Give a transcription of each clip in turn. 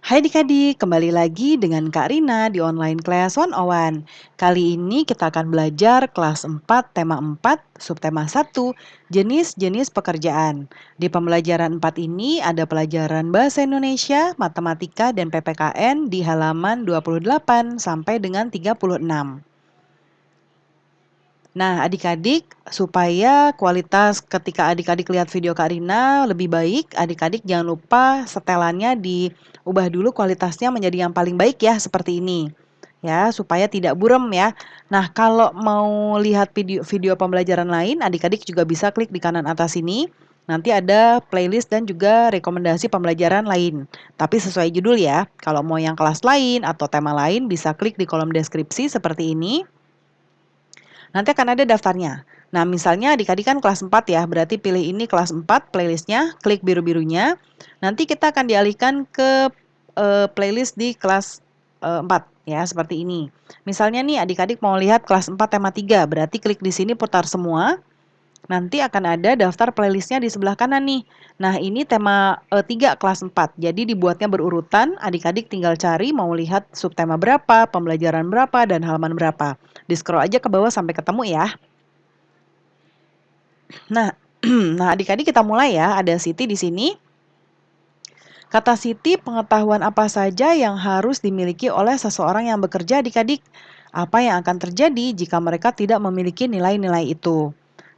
Hai adik-adik, kembali lagi dengan Kak Rina di online class 101. Kali ini kita akan belajar kelas 4, tema 4, subtema 1, jenis-jenis pekerjaan. Di pembelajaran 4 ini ada pelajaran Bahasa Indonesia, Matematika, dan PPKN di halaman 28 sampai dengan 36. Nah, adik-adik, supaya kualitas ketika adik-adik lihat video Kak Rina lebih baik, adik-adik jangan lupa setelannya diubah dulu kualitasnya menjadi yang paling baik ya, seperti ini. Ya, supaya tidak buram ya. Nah, kalau mau lihat video pembelajaran lain, adik-adik juga bisa klik di kanan atas ini. Nanti ada playlist dan juga rekomendasi pembelajaran lain. Tapi sesuai judul ya. Kalau mau yang kelas lain atau tema lain bisa klik di kolom deskripsi seperti ini. Nanti akan ada daftarnya. Nah, misalnya adik-adik kan kelas 4 ya, berarti pilih ini kelas 4 playlistnya, klik biru-birunya. Nanti kita akan dialihkan ke playlist di kelas 4 ya, seperti ini. Misalnya nih adik-adik mau lihat kelas 4 tema 3, berarti klik di sini putar semua. Nanti akan ada daftar playlistnya di sebelah kanan nih. Nah, ini tema 3 kelas 4. Jadi dibuatnya berurutan, adik-adik tinggal cari mau lihat subtema berapa, pembelajaran berapa, dan halaman berapa. Di-scroll aja ke bawah sampai ketemu ya. Nah, nah adik-adik kita mulai ya. Ada Siti di sini. Kata Siti, pengetahuan apa saja yang harus dimiliki oleh seseorang yang bekerja adik-adik? Apa yang akan terjadi jika mereka tidak memiliki nilai-nilai itu?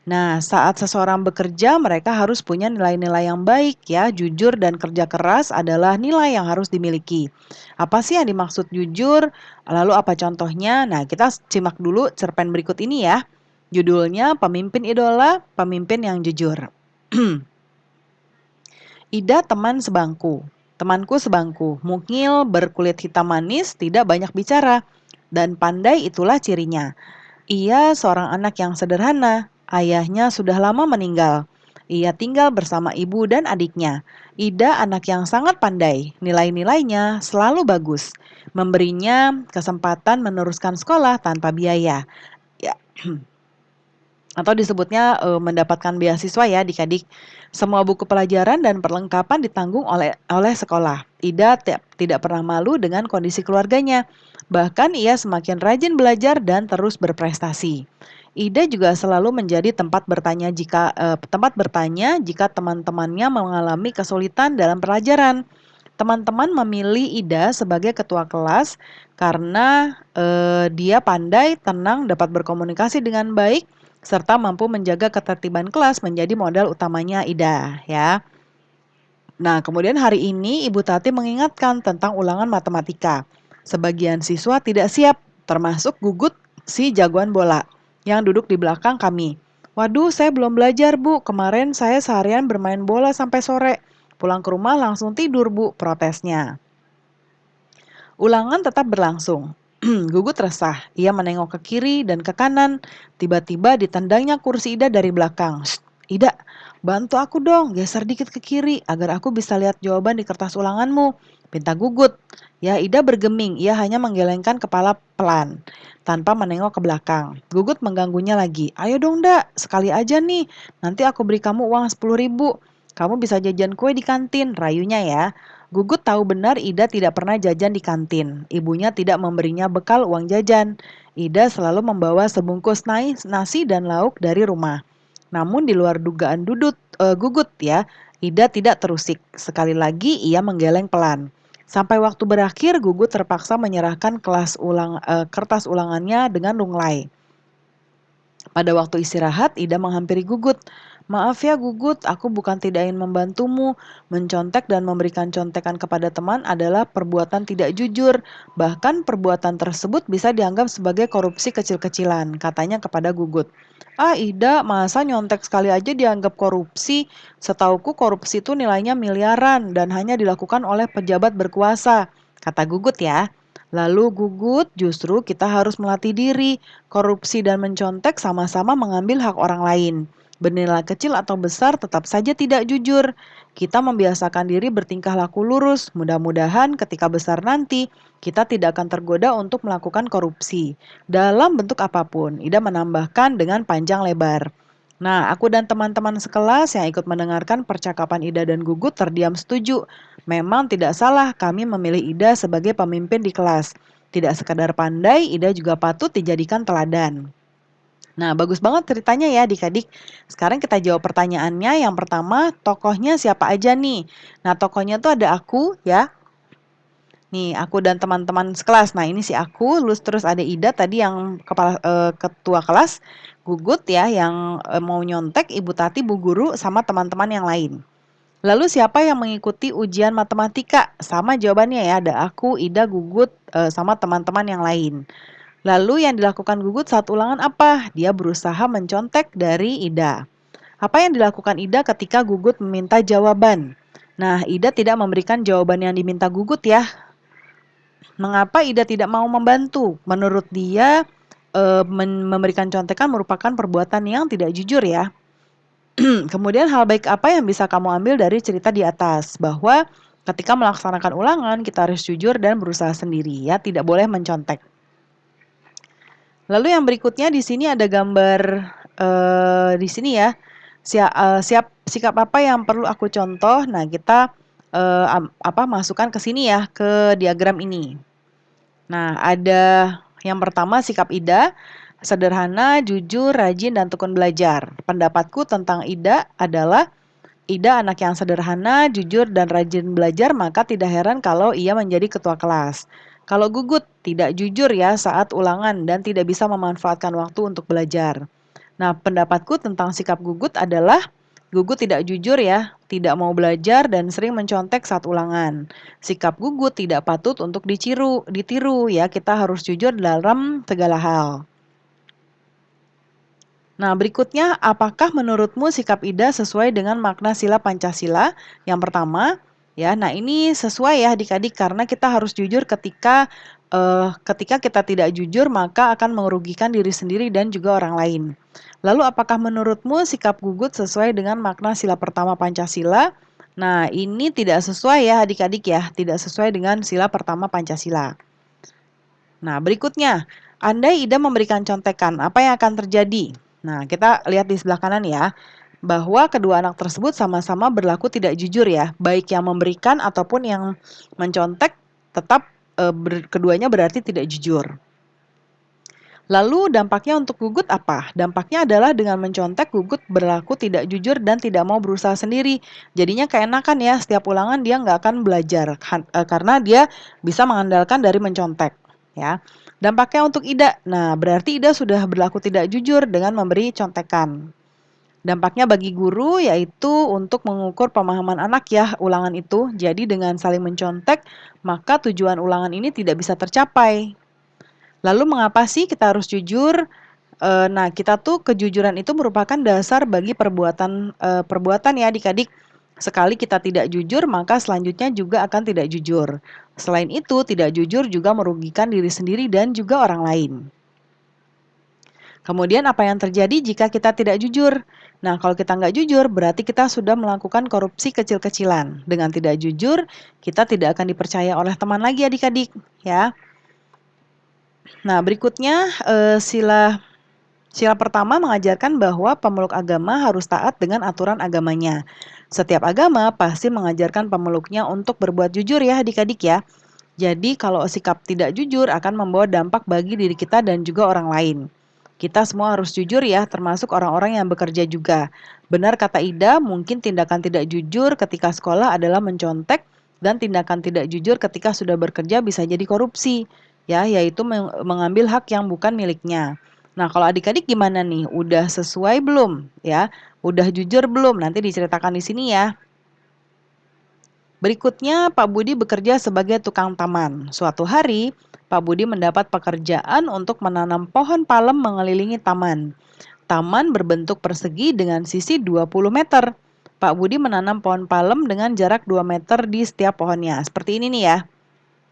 Nah, saat seseorang bekerja, mereka harus punya nilai-nilai yang baik ya. Jujur dan kerja keras adalah nilai yang harus dimiliki. Apa sih yang dimaksud jujur? Lalu apa contohnya? Nah, kita simak dulu cerpen berikut ini ya. Judulnya Pemimpin Idola, Pemimpin yang Jujur. Ida teman sebangku. Temanku sebangku, mungil, berkulit hitam manis, tidak banyak bicara. Dan pandai itulah cirinya. Ia seorang anak yang sederhana. Ayahnya sudah lama meninggal. Ia tinggal bersama ibu dan adiknya. Ida anak yang sangat pandai. Nilai-nilainya selalu bagus. Memberinya kesempatan meneruskan sekolah tanpa biaya. Ya, atau disebutnya mendapatkan beasiswa ya adik-adik. Semua buku pelajaran dan perlengkapan ditanggung oleh sekolah. Ida tidak pernah malu dengan kondisi keluarganya. Bahkan ia semakin rajin belajar dan terus berprestasi. Ida juga selalu menjadi tempat bertanya jika teman-temannya mengalami kesulitan dalam pelajaran. Teman-teman memilih Ida sebagai ketua kelas karena dia pandai, tenang, dapat berkomunikasi dengan baik, serta mampu menjaga ketertiban kelas menjadi modal utamanya Ida ya. Nah, kemudian hari ini Ibu Tati mengingatkan tentang ulangan matematika. Sebagian siswa tidak siap, termasuk Gugut si jagoan bola yang duduk di belakang kami. Waduh, saya belum belajar, Bu. Kemarin saya seharian bermain bola sampai sore. Pulang ke rumah langsung tidur, Bu, protesnya. Ulangan tetap berlangsung. Gugut resah. Ia menengok ke kiri dan ke kanan. Tiba-tiba ditendangnya kursi Ida dari belakang. "Shh, Ida, bantu aku dong, geser dikit ke kiri agar aku bisa lihat jawaban di kertas ulanganmu," pinta Gugut. Ya, Ida bergeming. Ia hanya menggelengkan kepala pelan, tanpa menengok ke belakang. Gugut mengganggunya lagi. "Ayo dong, Dak, sekali aja nih. Nanti aku beri kamu uang 10.000. Kamu bisa jajan kue di kantin," rayunya ya. Gugut tahu benar Ida tidak pernah jajan di kantin. Ibunya tidak memberinya bekal uang jajan. Ida selalu membawa sebungkus nasi dan lauk dari rumah. Namun di luar dugaan Gugut ya, Ida tidak terusik. Sekali lagi ia menggeleng pelan. Sampai waktu berakhir, Gugut terpaksa menyerahkan kertas ulangannya dengan lunglai. Pada waktu istirahat, Ida menghampiri Gugut. "Maaf ya Gugut, aku bukan tidak ingin membantumu. Mencontek dan memberikan contekan kepada teman adalah perbuatan tidak jujur. Bahkan perbuatan tersebut bisa dianggap sebagai korupsi kecil-kecilan," katanya kepada Gugut. "Ah Ida, masa nyontek sekali aja dianggap korupsi? Setauku korupsi itu nilainya miliaran dan hanya dilakukan oleh pejabat berkuasa," kata Gugut ya. Lalu Gugut, justru kita harus melatih diri. Korupsi dan mencontek sama-sama mengambil hak orang lain. Bernilai kecil atau besar tetap saja tidak jujur. Kita membiasakan diri bertingkah laku lurus. Mudah-mudahan ketika besar nanti, kita tidak akan tergoda untuk melakukan korupsi. Dalam bentuk apapun, Ida menambahkan dengan panjang lebar. Nah, aku dan teman-teman sekelas yang ikut mendengarkan percakapan Ida dan Gugut terdiam setuju. Memang tidak salah kami memilih Ida sebagai pemimpin di kelas. Tidak sekadar pandai, Ida juga patut dijadikan teladan. Nah, bagus banget ceritanya ya adik-adik. Sekarang kita jawab pertanyaannya. Yang pertama, tokohnya siapa aja nih? Nah, tokohnya tuh ada aku ya. Nih, aku dan teman-teman sekelas. Nah, ini si aku, terus ada Ida tadi yang ketua kelas, Gugut ya yang mau nyontek, Ibu Tati, Bu Guru sama teman-teman yang lain. Lalu siapa yang mengikuti ujian matematika? Sama jawabannya ya, ada aku, Ida, Gugut, sama teman-teman yang lain. Lalu yang dilakukan Gugut saat ulangan apa? Dia berusaha mencontek dari Ida. Apa yang dilakukan Ida ketika Gugut meminta jawaban? Nah, Ida tidak memberikan jawaban yang diminta Gugut ya. Mengapa Ida tidak mau membantu? Menurut dia, memberikan contekan merupakan perbuatan yang tidak jujur ya. Kemudian hal baik apa yang bisa kamu ambil dari cerita di atas? Bahwa ketika melaksanakan ulangan, kita harus jujur dan berusaha sendiri ya, tidak boleh mencontek. Lalu yang berikutnya di sini ada gambar di sini ya. Sikap apa yang perlu aku contoh? Nah, kita masukkan ke sini ya ke diagram ini. Nah, ada yang pertama sikap Ida, sederhana, jujur, rajin, dan tekun belajar. Pendapatku tentang Ida adalah Ida anak yang sederhana, jujur, dan rajin belajar, maka tidak heran kalau ia menjadi ketua kelas. Kalau Gugut, tidak jujur ya saat ulangan dan tidak bisa memanfaatkan waktu untuk belajar. Nah, pendapatku tentang sikap Gugut adalah Gugut tidak jujur ya, tidak mau belajar dan sering mencontek saat ulangan. Sikap Gugut tidak patut untuk ditiru ya, kita harus jujur dalam segala hal. Nah, berikutnya, apakah menurutmu sikap Ida sesuai dengan makna sila Pancasila? Yang pertama, ya, nah ini sesuai ya adik-adik karena kita harus jujur ketika kita tidak jujur maka akan merugikan diri sendiri dan juga orang lain. Lalu apakah menurutmu sikap Gugut sesuai dengan makna sila pertama Pancasila? Nah, ini tidak sesuai ya adik-adik ya, tidak sesuai dengan sila pertama Pancasila. Nah, berikutnya, andai Ida memberikan contekan, apa yang akan terjadi? Nah, kita lihat di sebelah kanan ya, bahwa kedua anak tersebut sama-sama berlaku tidak jujur ya, baik yang memberikan ataupun yang mencontek tetap keduanya berarti tidak jujur. Lalu dampaknya untuk Gugut apa? Dampaknya adalah dengan mencontek Gugut berlaku tidak jujur dan tidak mau berusaha sendiri. Jadinya keenakan ya, setiap ulangan dia nggak akan belajar karena dia bisa mengandalkan dari mencontek ya. Dampaknya untuk Ida, nah berarti Ida sudah berlaku tidak jujur dengan memberi contekan. Dampaknya bagi guru yaitu untuk mengukur pemahaman anak ya ulangan itu. Jadi dengan saling mencontek, maka tujuan ulangan ini tidak bisa tercapai. Lalu mengapa sih kita harus jujur? Nah, kita tuh kejujuran itu merupakan dasar bagi perbuatan ya adik-adik. Sekali kita tidak jujur, maka selanjutnya juga akan tidak jujur. Selain itu, tidak jujur juga merugikan diri sendiri dan juga orang lain. Kemudian apa yang terjadi jika kita tidak jujur? Nah, kalau kita nggak jujur, berarti kita sudah melakukan korupsi kecil-kecilan. Dengan tidak jujur, kita tidak akan dipercaya oleh teman lagi adik-adik, ya. Nah, berikutnya sila pertama mengajarkan bahwa pemeluk agama harus taat dengan aturan agamanya. Setiap agama pasti mengajarkan pemeluknya untuk berbuat jujur ya adik-adik ya. Jadi kalau sikap tidak jujur akan membawa dampak bagi diri kita dan juga orang lain. Kita semua harus jujur ya, termasuk orang-orang yang bekerja juga. Benar kata Ida, mungkin tindakan tidak jujur ketika sekolah adalah mencontek dan tindakan tidak jujur ketika sudah bekerja bisa jadi korupsi. Ya, yaitu mengambil hak yang bukan miliknya. Nah, kalau adik-adik gimana nih? Udah sesuai belum? Ya, udah jujur belum? Nanti diceritakan di sini ya. Berikutnya, Pak Budi bekerja sebagai tukang taman. Suatu hari, Pak Budi mendapat pekerjaan untuk menanam pohon palem mengelilingi taman. Taman berbentuk persegi dengan sisi 20 meter. Pak Budi menanam pohon palem dengan jarak 2 meter di setiap pohonnya. Seperti ini nih ya.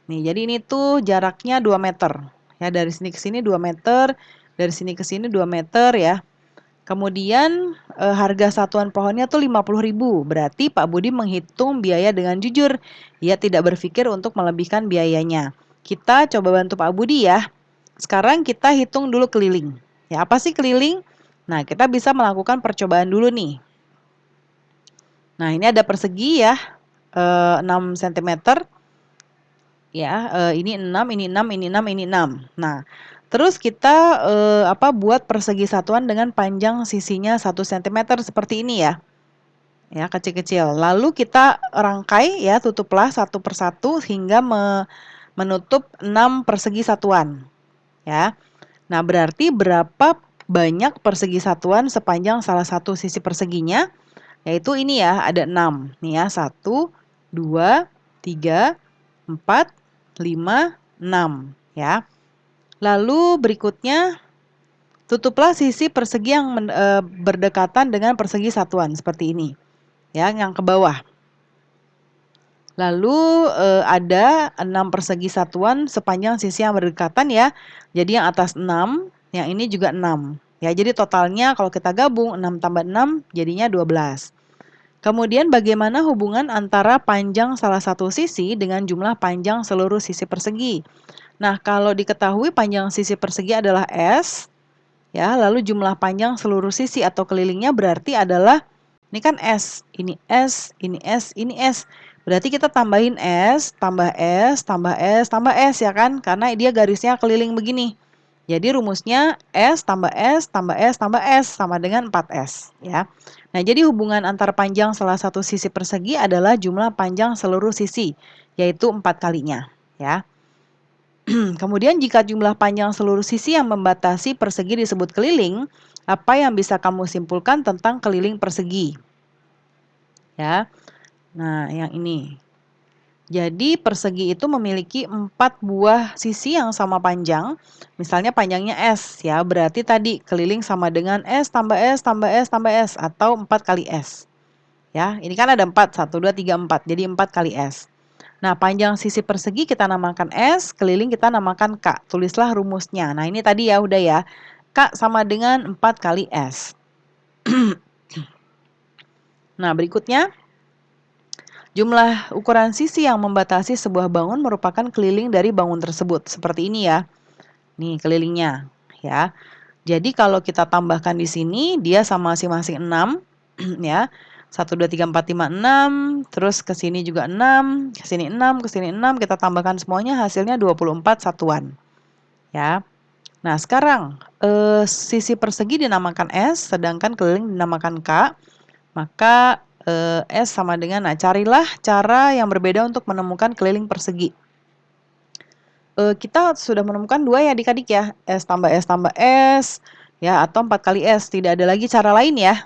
Nih, jadi ini tuh jaraknya 2 meter. Ya, dari sini ke sini 2 meter, dari sini ke sini 2 meter ya. Kemudian harga satuan pohonnya tuh 50.000. Berarti Pak Budi menghitung biaya dengan jujur. Ia tidak berpikir untuk melebihkan biayanya. Kita coba bantu Pak Budi ya. Sekarang kita hitung dulu keliling. Ya, apa sih keliling? Nah, kita bisa melakukan percobaan dulu nih. Nah, ini ada persegi ya. 6 sentimeter. Ya, ini 6, ini 6, ini 6, ini 6. Nah, terus kita, buat persegi satuan dengan panjang sisinya 1 sentimeter seperti ini ya. Ya, kecil-kecil. Lalu kita rangkai ya, tutuplah satu persatu hingga menutup 6 persegi satuan, ya. Nah, berarti berapa banyak persegi satuan sepanjang salah satu sisi perseginya? Yaitu ini ya, ada 6. Nih ya, 1, 2, 3, 4, 5, 6 ya. Lalu berikutnya tutuplah sisi persegi yang berdekatan dengan persegi satuan seperti ini. Ya, yang ke bawah. Lalu ada 6 persegi satuan sepanjang sisi yang berdekatan ya. Jadi yang atas 6, yang ini juga 6. Ya, jadi totalnya kalau kita gabung 6 tambah 6 jadinya 12. Kemudian bagaimana hubungan antara panjang salah satu sisi dengan jumlah panjang seluruh sisi persegi? Nah, kalau diketahui panjang sisi persegi adalah S, ya, lalu jumlah panjang seluruh sisi atau kelilingnya berarti adalah, ini kan S, ini S, ini S, ini S. Berarti kita tambahin S, tambah S, tambah S, tambah S ya kan? Karena dia garisnya keliling begini. Jadi rumusnya S tambah S tambah S tambah S sama dengan 4S ya. Nah, jadi hubungan antar panjang salah satu sisi persegi adalah jumlah panjang seluruh sisi, yaitu 4 kalinya ya. Kemudian jika jumlah panjang seluruh sisi yang membatasi persegi disebut keliling, apa yang bisa kamu simpulkan tentang keliling persegi? Ya. Nah, yang ini. Jadi persegi itu memiliki 4 buah sisi yang sama panjang. Misalnya panjangnya S ya, berarti tadi keliling sama dengan S tambah S tambah S tambah S atau 4 kali S. Ya, ini kan ada 4, 1, 2, 3, 4. Jadi 4 kali S. Nah, panjang sisi persegi kita namakan S, keliling kita namakan K. Tulislah rumusnya. Nah, ini tadi ya udah ya. K sama dengan 4 kali S. Nah, berikutnya. Jumlah ukuran sisi yang membatasi sebuah bangun merupakan keliling dari bangun tersebut. Seperti ini ya. Nih kelilingnya ya. Jadi kalau kita tambahkan di sini dia sama masing-masing 6 ya. 1, 2, 3, 4, 5, 6. Terus ke sini juga 6. Ke sini 6, ke sini 6. Kita tambahkan semuanya hasilnya 24 satuan. Ya. Nah sekarang sisi persegi dinamakan S sedangkan keliling dinamakan K. Maka S sama dengan, nah carilah cara yang berbeda untuk menemukan keliling persegi. Kita sudah menemukan 2 ya adik-adik ya, S tambah S tambah S, ya atau 4 kali S, tidak ada lagi cara lain ya.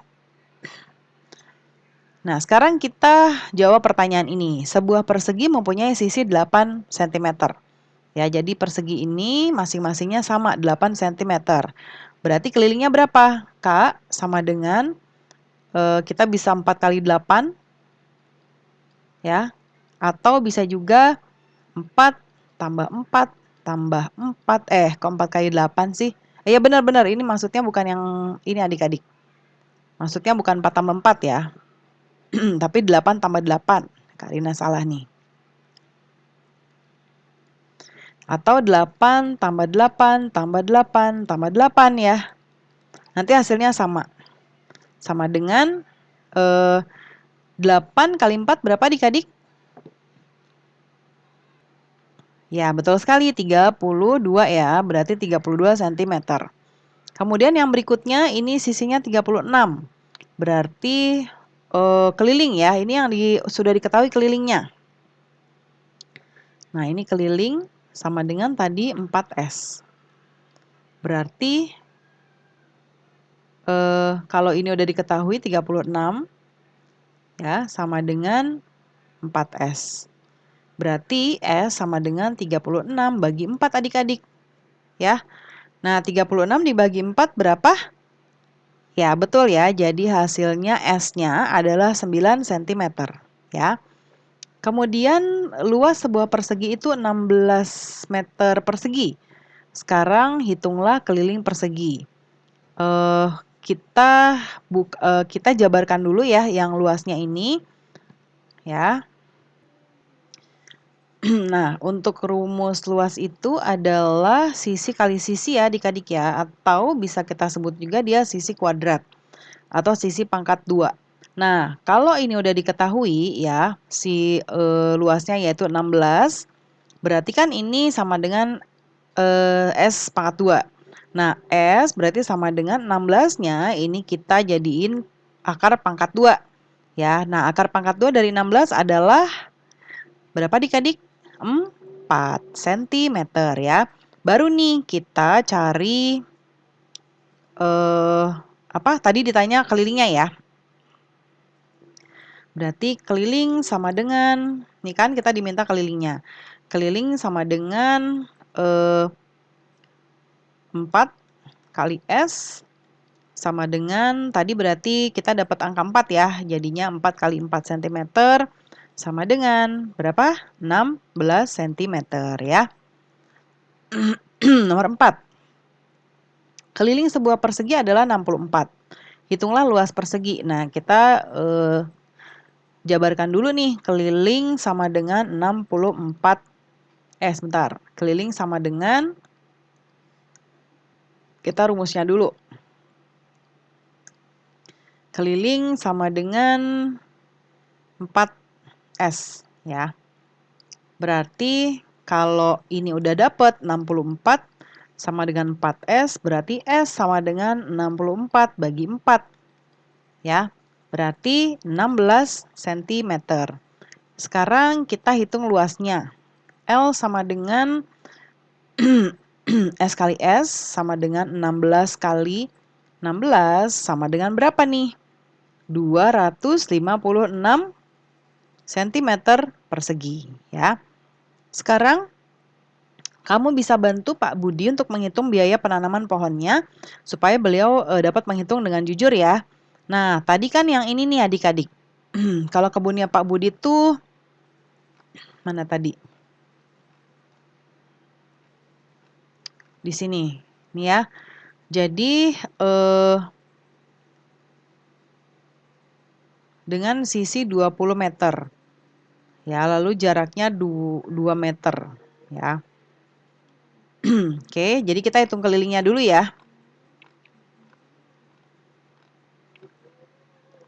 Nah sekarang kita jawab pertanyaan ini, sebuah persegi mempunyai sisi 8 cm. Ya jadi persegi ini masing-masingnya sama 8 cm. Berarti kelilingnya berapa? K sama dengan, kita bisa 4 kali 8, ya, atau bisa juga 4 tambah 4 tambah 4, kok 4 kali 8 sih? Iya benar-benar, ini maksudnya bukan yang ini adik-adik. Maksudnya bukan 4 tambah 4 ya. Tapi 8 tambah 8. Kak Rina salah nih. Atau 8 tambah 8 tambah 8 tambah 8 ya. Nanti hasilnya sama. Sama dengan 8 kali 4 berapa adik-adik? Ya, betul sekali 32 ya, berarti 32 cm. Kemudian yang berikutnya ini sisinya 36. Berarti keliling ya, ini yang sudah diketahui kelilingnya. Nah, ini keliling sama dengan tadi 4S. Berarti kalau ini udah diketahui 36 ya sama dengan 4S. Berarti S sama dengan 36 bagi 4 adik-adik. Ya. Nah, 36 dibagi 4 berapa? Ya, betul ya. Jadi hasilnya S-nya adalah 9 cm. Ya. Kemudian luas sebuah persegi itu 16 meter persegi. Sekarang hitunglah keliling persegi. Kita jabarkan dulu ya yang luasnya ini. Ya. Nah, untuk rumus luas itu adalah sisi kali sisi ya adik-adik ya. Atau bisa kita sebut juga dia sisi kuadrat. Atau sisi pangkat 2. Nah, kalau ini udah diketahui ya, si luasnya yaitu 16, berarti kan ini sama dengan S pangkat 2. Nah, S berarti sama dengan 16-nya ini kita jadiin akar pangkat 2. Ya, nah akar pangkat 2 dari 16 adalah berapa adik-adik? 4 cm ya. Baru nih kita cari apa tadi ditanya kelilingnya ya. Berarti keliling sama dengan, nih kan kita diminta kelilingnya. Keliling sama dengan 4 kali S sama dengan, tadi berarti kita dapat angka 4 ya. Jadinya 4 kali 4 cm sama dengan berapa? 16 cm ya. Nomor 4. Keliling sebuah persegi adalah 64. Hitunglah luas persegi. Nah, kita jabarkan dulu nih. Keliling sama dengan 64. Sebentar. Keliling sama dengan, kita rumusnya dulu. Keliling sama dengan 4S ya. Berarti kalau ini udah dapat 64 sama dengan 4S, berarti S sama dengan 64 bagi 4. Ya, berarti 16 cm. Sekarang kita hitung luasnya. L sama dengan S kali S sama dengan 16 kali 16 sama dengan berapa nih? 256 cm persegi ya. Sekarang kamu bisa bantu Pak Budi untuk menghitung biaya penanaman pohonnya supaya beliau dapat menghitung dengan jujur ya. Nah, tadi kan yang ini nih adik-adik. Kalau kebunnya Pak Budi tuh mana tadi? Di sini. Nih ya. Jadi dengan sisi 20 meter. Ya, lalu jaraknya 2 meter ya. Oke, jadi kita hitung kelilingnya dulu ya.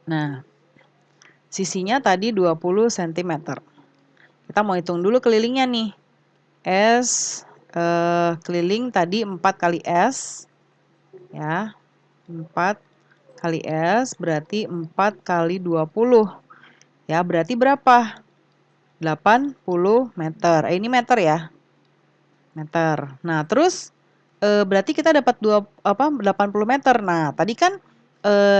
Nah, sisinya tadi 20 cm. Kita mau hitung dulu kelilingnya nih. S keliling tadi 4 kali S. Ya, 4 kali S berarti 4 kali 20. Ya, berarti berapa? 80 meter. Ini meter ya. Meter. Nah, terus berarti kita dapat 80 meter. Nah, tadi kan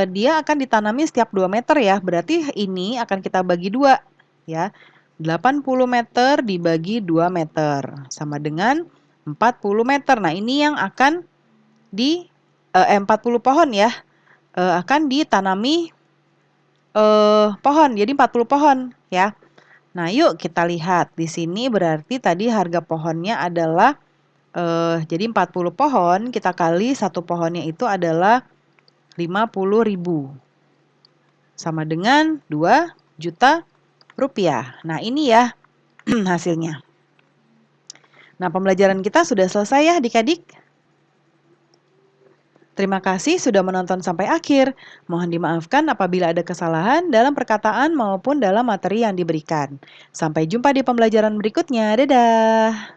dia akan ditanami setiap 2 meter ya. Berarti ini akan kita bagi 2 ya. 80 meter dibagi 2 meter sama dengan 40 meter. Nah, ini yang akan 40 pohon ya. Akan ditanami pohon. Jadi 40 pohon ya. Nah, yuk kita lihat. Di sini berarti tadi harga pohonnya adalah jadi 40 pohon kita kali satu pohonnya itu adalah 50.000. Sama dengan 2 juta rupiah. Nah, ini ya hasilnya. Nah, pembelajaran kita sudah selesai ya adik-adik. Terima kasih sudah menonton sampai akhir. Mohon dimaafkan apabila ada kesalahan dalam perkataan maupun dalam materi yang diberikan. Sampai jumpa di pembelajaran berikutnya. Dadah!